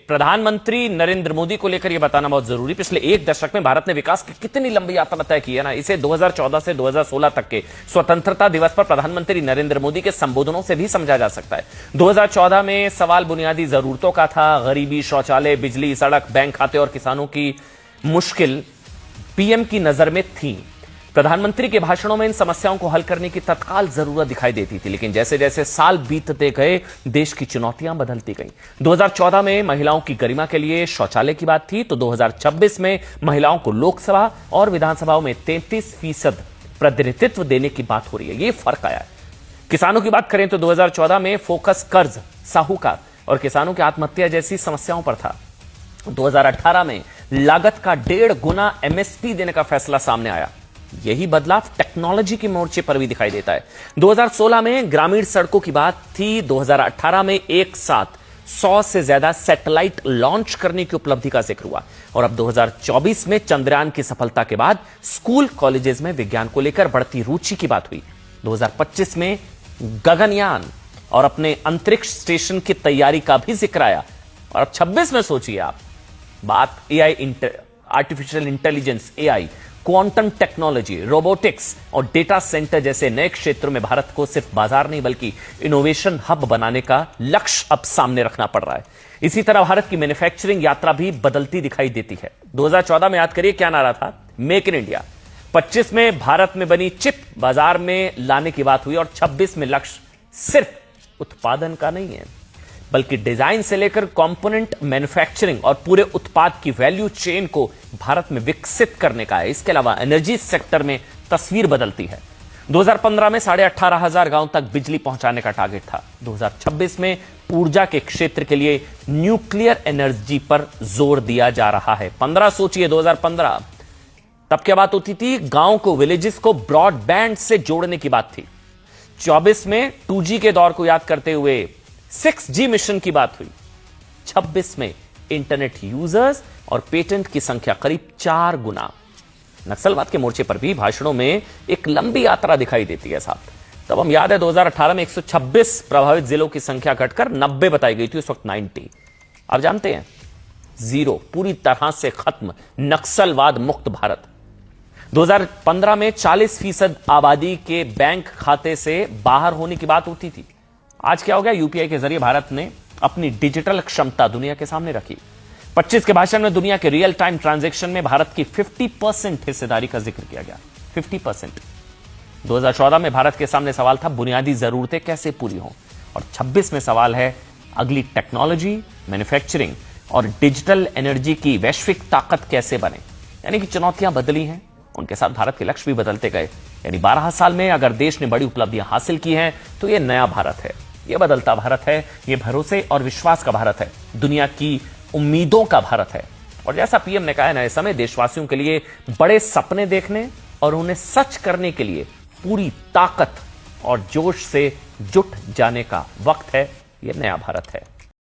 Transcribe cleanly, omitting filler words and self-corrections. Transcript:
प्रधानमंत्री नरेंद्र मोदी को लेकर यह बताना बहुत जरूरी। पिछले एक दशक में भारत ने विकास की कितनी लंबी यात्रा तय की है ना, इसे 2014 से 2016 तक के स्वतंत्रता दिवस पर प्रधानमंत्री नरेंद्र मोदी के संबोधनों से भी समझा जा सकता है। 2014 में सवाल बुनियादी जरूरतों का था, गरीबी, शौचालय, बिजली, सड़क, बैंक खाते और किसानों की मुश्किल पीएम की नजर में थी। प्रधानमंत्री के भाषणों में इन समस्याओं को हल करने की तत्काल जरूरत दिखाई देती थी, लेकिन जैसे जैसे साल बीतते गए देश की चुनौतियां बदलती गईं। 2014 में महिलाओं की गरिमा के लिए शौचालय की बात थी, तो 2026 में महिलाओं को लोकसभा और विधानसभाओं में 33% प्रतिनिधित्व देने की बात हो रही है। यह फर्क आया है। किसानों की बात करें तो 2014 में फोकस कर्ज, साहूकार और किसानों की आत्महत्या जैसी समस्याओं पर था। 2018 में लागत का 1.5 गुना एमएसपी देने का फैसला सामने आया। यही बदलाव टेक्नोलॉजी के मोर्चे पर भी दिखाई देता है। 2016 में ग्रामीण सड़कों की बात थी। 2018 में एक साथ 100 से ज्यादा सैटेलाइट लॉन्च करने की उपलब्धि का जिक्र हुआ। और अब 2024 में चंद्रयान की सफलता के बाद स्कूल कॉलेजेस में विज्ञान को लेकर बढ़ती रुचि की बात हुई। 2025 में गगनयान और अपने अंतरिक्ष स्टेशन की तैयारी का भी जिक्र आया। और अब 26 में सोचिए आप, बात AI, artificial intelligence, AI, quantum technology, robotics और डेटा सेंटर जैसे नए क्षेत्रों में भारत को सिर्फ बाजार नहीं बल्कि इनोवेशन हब बनाने का लक्ष्य अब सामने रखना पड़ रहा है। इसी तरह भारत की मैन्युफैक्चरिंग यात्रा भी बदलती दिखाई देती है। 2014 में याद करिए क्या नारा था, मेक इन इंडिया। 25 में भारत में बनी चिप बाजार में लाने की बात हुई और 26 में लक्ष्य सिर्फ उत्पादन का नहीं है बल्कि डिजाइन से लेकर कंपोनेंट मैन्युफैक्चरिंग और पूरे उत्पाद की वैल्यू चेन को भारत में विकसित करने का है। इसके अलावा एनर्जी सेक्टर में तस्वीर बदलती है। 2015 में 18,500 गांव तक बिजली पहुंचाने का टारगेट था। 2026 में ऊर्जा के क्षेत्र के लिए न्यूक्लियर एनर्जी पर जोर दिया जा रहा है। 15 सोचिए, 2015 तब क्या बात होती थी, गांव को, विलेजेस को ब्रॉडबैंड से जोड़ने की बात थी। 24 में 2G के दौर को याद करते हुए 6G मिशन की बात हुई। 26 में इंटरनेट यूजर्स और पेटेंट की संख्या करीब 4 गुना। नक्सलवाद के मोर्चे पर भी भाषणों में एक लंबी यात्रा दिखाई देती है साहब। तब हम याद है 2018 में 126 प्रभावित जिलों की संख्या घटकर 90 बताई गई थी, उस वक्त 90। आप जानते हैं, 0, पूरी तरह से खत्म, नक्सलवाद मुक्त भारत। 2015 में 40% आबादी के बैंक खाते से बाहर होने की बात होती थी। आज क्या हो गया, यूपीआई के जरिए भारत ने अपनी डिजिटल क्षमता दुनिया के सामने रखी। 25 के भाषण में दुनिया के रियल टाइम ट्रांजैक्शन में भारत की 50% हिस्सेदारी का जिक्र किया गया। 50%। 2014 में भारत के सामने सवाल था, बुनियादी जरूरतें कैसे पूरी हों। और 26 में सवाल है, अगली टेक्नोलॉजी, मैन्युफैक्चरिंग और डिजिटल एनर्जी की वैश्विक ताकत कैसे बने। यानी कि चुनौतियां बदली हैं, उनके साथ भारत के लक्ष्य भी बदलते गए। यानी 12 साल में अगर देश ने बड़ी उपलब्धियां हासिल की हैं तो यह नया भारत है, यह बदलता भारत है, यह भरोसे और विश्वास का भारत है, दुनिया की उम्मीदों का भारत है। और जैसा पीएम ने कहा है, नए समय देशवासियों के लिए बड़े सपने देखने और उन्हें सच करने के लिए पूरी ताकत और जोश से जुट जाने का वक्त है। यह नया भारत है।